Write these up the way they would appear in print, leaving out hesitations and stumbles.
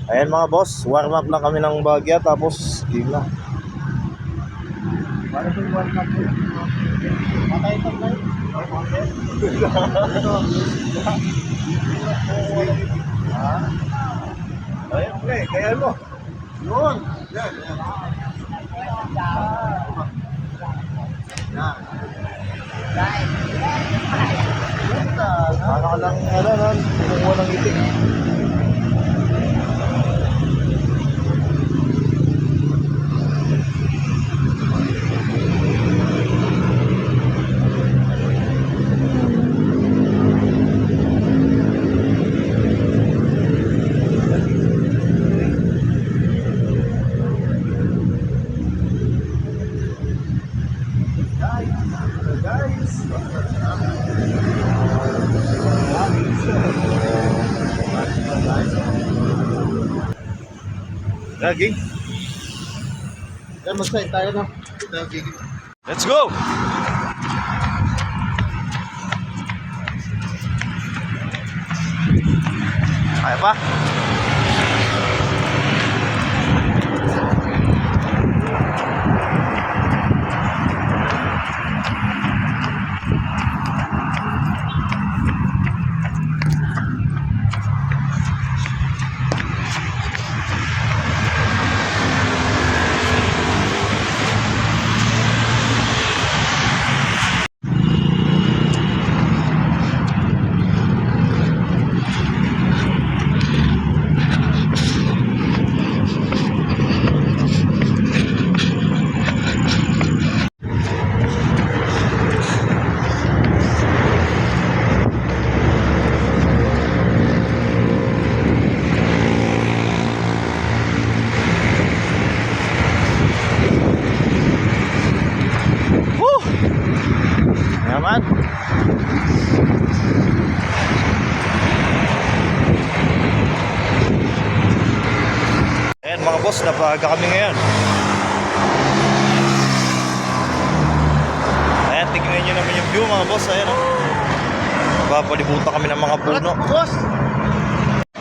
Ayan mga boss, warm up lang kami ng bagya tapos game na. Para sa warm up po. Matay ito guys. Ayan, okay, kaya mo. Yun. Yan. Ano ka lang, kumuha ng itik. Lagi. Yan, mag-sign tayo na. Let's go! Kaya pa? Naman. Ayan mga boss, napaga kami ngayon. Ayan, tignan nyo naman yung view mga boss. Ayan o. Napapalibutan kami ng mga puno. Boss!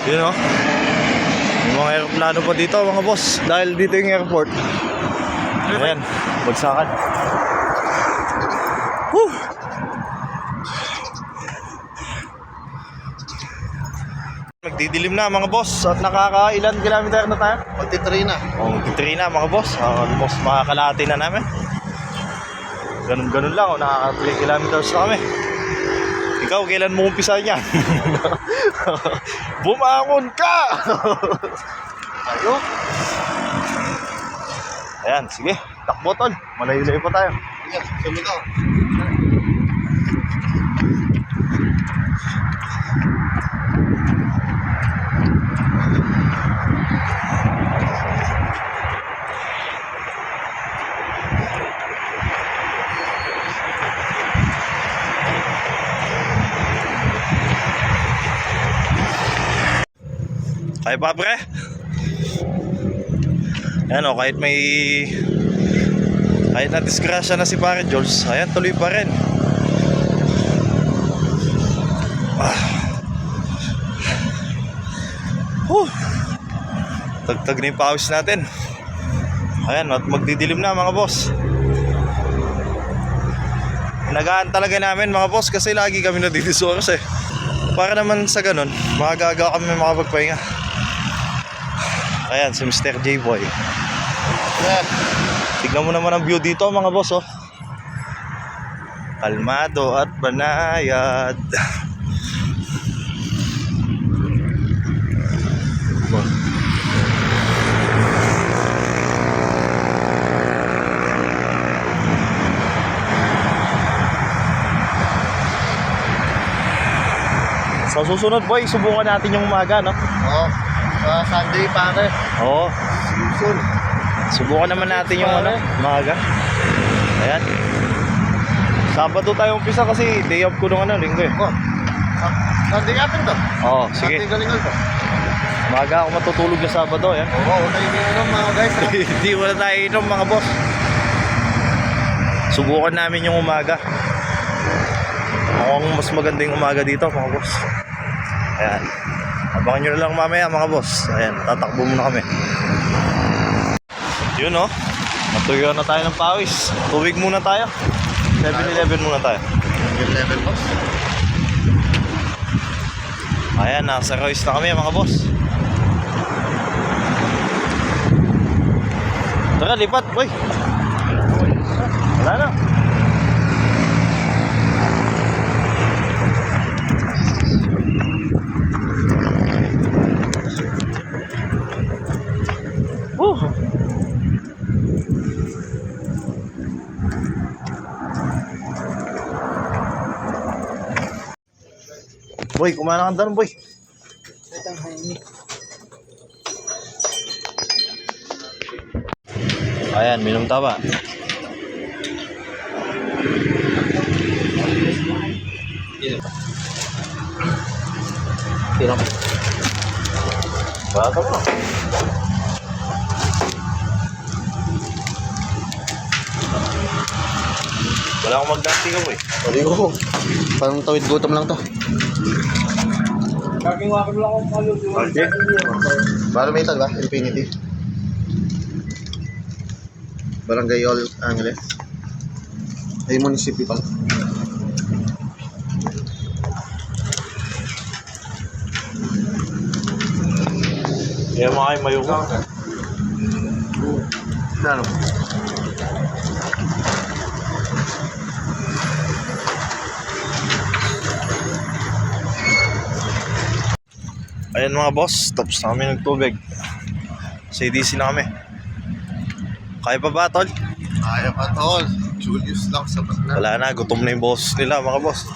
Yun o. May mga aeroplano pa dito mga boss. Dahil dito yung airport. Ayan, bagsakan. Woo! Magdidilim na mga boss at nakakailan kilometer na tayo? Magti-3 na. Magti-3 na mga boss. Almost makakalahati na namin. Ganun lang, nakaka 3 kilometers na kami. Ikaw, kailan mo umpisa niyan? Bumangon ka! Tayo. Ayan, sige, takbo tol. Malayo-layo pa tayo. Yan, sunod ako. Kaya pa pre? Ayan o, kahit na disgrasya na si pare Jules, ayan, tuloy pa rin. Tagtag na yung pawis natin. Ayan, at magdidilim na mga boss. Nagaan talaga namin mga boss kasi lagi kami nadidisoros eh. Para naman sa ganun, makagaga kami makapagpahinga. Ayan, si Mr. J-Boy. Yan. Tignan mo naman ang view dito mga boss oh. Kalmado at banayad. Sa susunod boy, subukan natin yung umaga no? Oo. Sunday pare. Oo. Soon. Subukan naman natin yung umaga. Ayan. Sabado tayo umpisa kasi day off ko nung linggo eh. Oh. Sunday natin to. Oo, sige. Sunday galingan to. Umaga ako matutulog na Sabado yan. Oo, tayo iniinom mga guys. Hindi wala tayo inom mga boss. Subukan namin yung umaga. Mukhang mas maganda yung umaga dito mga boss. Ayan. Abangan nyo na lang mamaya mga boss. Ayan, tatakbo muna kami. Yun oh. Matuyo na tayo ng pawis. Tubig muna tayo. 7-Eleven muna tayo. Yung level, boss. Ayan, nasa Royce na kami mga boss. Tara, lipat, boy. Wala na. Boy, kumain na ka doon, boy. Ayan, minum taba. Sino? Bata mo. Wala akong magdati ka, boy. Sorry ko. Parang tawid gutom lang to. Okay. Barometer ba? Infinity. Barangay All Angeles. Ay, municipal. Kaya mga kayo mayo ko. Ano? Ayan mga boss, tapos na kami ng tubig. Sa EDC na kami. Kaya pa ba, tol? Kaya pa tol. Julius lang sa na. Wala na, gutom na yung boss nila mga boss.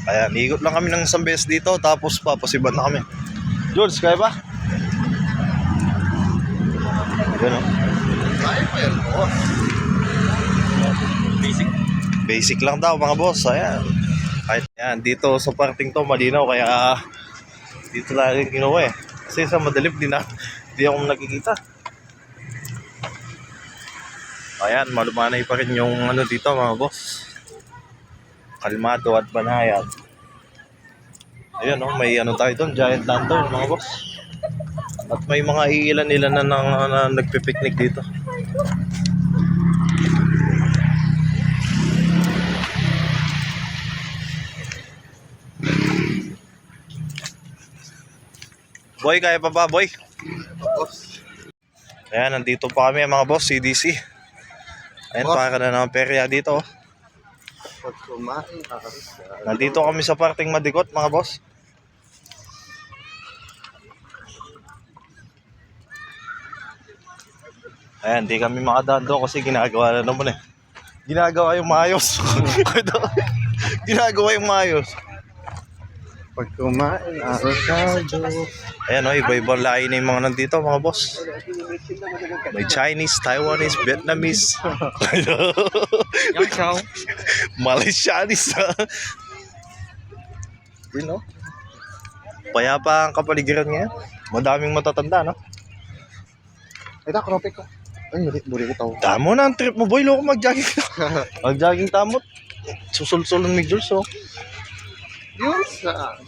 Ayan, ikot lang kami ng isang beses dito, tapos papasiban na kami. Jules, kaya ba? Yan o. Kaya pa yan, boss. Basic lang daw mga boss, ayan. Kahit yan, dito sa parting to malinaw, kaya dito lagi kinuha eh. Kasi sa madilim, di ako nakikita. Ayan, malumanay pa rin yung ano dito mga boss. Kalmado at banayad. Ayan oh, may ano tayo doon, giant lantern mga boss. At may mga iilan-ilan na nagpipiknik dito. Boy, kaya pa ba, boy? Boss. Ayan, nandito pa kami mga boss, CDC. Ayan, Boss. para na ng perya dito. Pag kumain, kakaris. Nandito kami sa parting Madikot mga boss. Ayan, di kami makadaan doon kasi ginagawa na naman eh. Ginagawa yung maayos. Ginagawa yung maayos. Pag kumain, arosado. Ayan o, iba-ibang lahi na yung mga nandito mga boss. May Chinese, Taiwanese, Vietnamese. Malaysianese. Yun o. Payapa ang kapaligiran ngayon. Madaming matatanda, no? Ay, da, kropik ko. Ay, buri ko tao. Tamo na ang trip mo, boy. Loko mag-jogging ka. Mag-jogging tamot. Susul-sulong ni Jules, oh. Yun sa...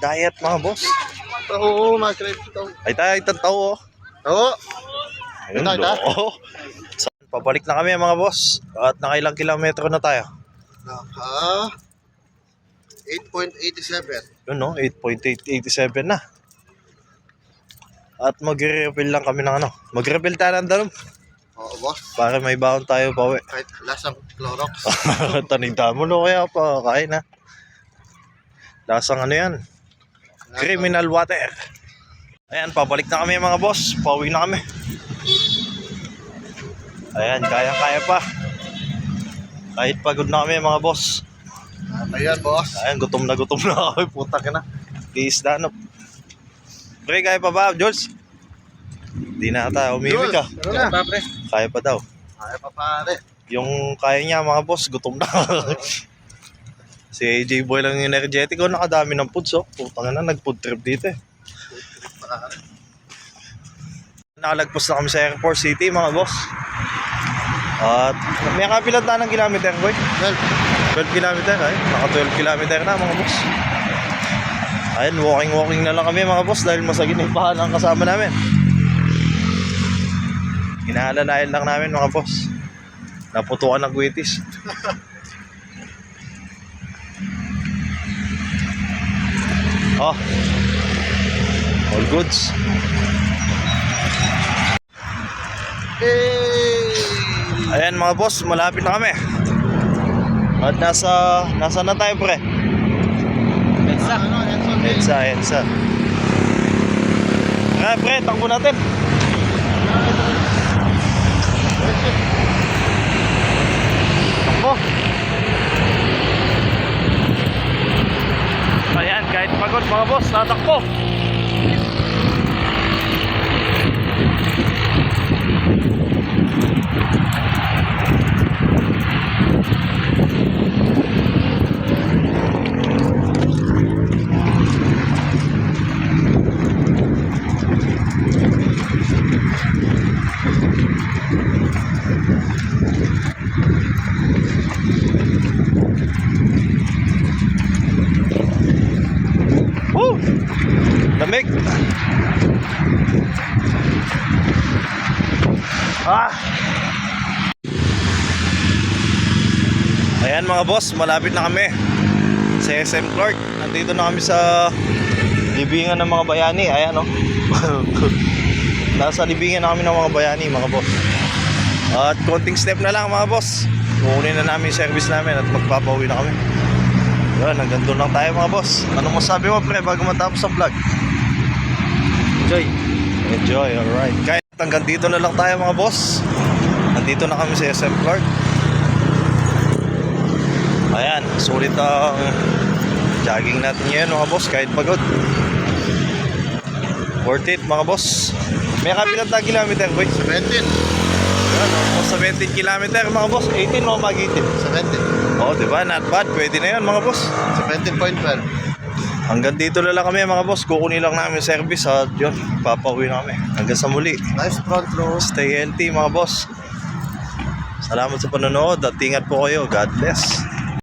Diet, mga boss. Oo, mag-crave ito. Ay tayo, itang tao, oh. Oo. Ayun, Ito, ito. oh. So, pabalik na kami, mga boss. At nakailang kilometro na tayo. Naka... 8.87. Yun, no? 8.887 na. At mag-refill lang kami ng ano. Mag-refill tayo ng dalom. Oo, boss. Para may baon tayo pa uwi. Kahit lasang Clorox. Tanigda mo, no? Kaya pa, kain na. Lasang ano yan? Criminal water. Ayan, pabalik na kami mga boss. Pauwi na kami. Ayan, kaya pa. Kahit pagod na kami mga boss. Ayan, boss. Ayan, gutom na kami. Puta ka na. Tiis na, no? Pre, kaya pa ba, George? Di na ata, umimik ka. Ano na? Kaya pa daw. Kaya pa pare. Yung kaya niya mga boss, gutom na. Si AJ Boy lang yung energetic. Oh, nakadami ng foods, oh. Putang na, nag-food trip dito eh. Nakalagpos na kami sa Airport City mga boss. At may kapilan na ng kilometer, boy. 12 kilometer, ay. Naka 12 kilometer na mga boss. Ayun, walking na lang kami mga boss dahil masaginipahan ang kasama namin. Inaalalayan lang namin mga boss. Naputukan ng kwitis. Oh, all goods. Ayan mga boss, malapit na kami. At nasa na tayo pre? Edsa. Kaya pre, takbo natin. Takbo. Ayan, kahit pagod mga boss, tatakbo. Woo! Lamig. Ayan mga boss, malapit na kami sa SM Clark. Nandito na kami sa libingan ng mga bayani. Ayan o. Nasa libingan na kami ng mga bayani mga boss. At konting step na lang mga boss. Kukunin na namin yung service namin at magpapauwi na kami. Yan, hanggang doon lang tayo mga boss. Anong masabi mo pre bago matapos ang vlog? Enjoy, alright. Kahit hanggang dito na lang tayo mga boss. Nandito na kami sa SM Clark. Ayan, sulit ang jogging natin ngayon mga boss kahit pagod. Worth it mga boss. May kapilang na kilometer boy? 17. Ayan, almost 17 kilometer mga boss. 18 o mag-18? 17. Oh, diba? Not bad. Pwede na yun mga boss. 17.12. Hanggang dito na lang kami mga boss. Kukunin lang namin service at yun, papauwi na kami. Hanggang sa muli. Nice front row. Stay healthy mga boss. Salamat sa panonood at ingat po kayo. God bless.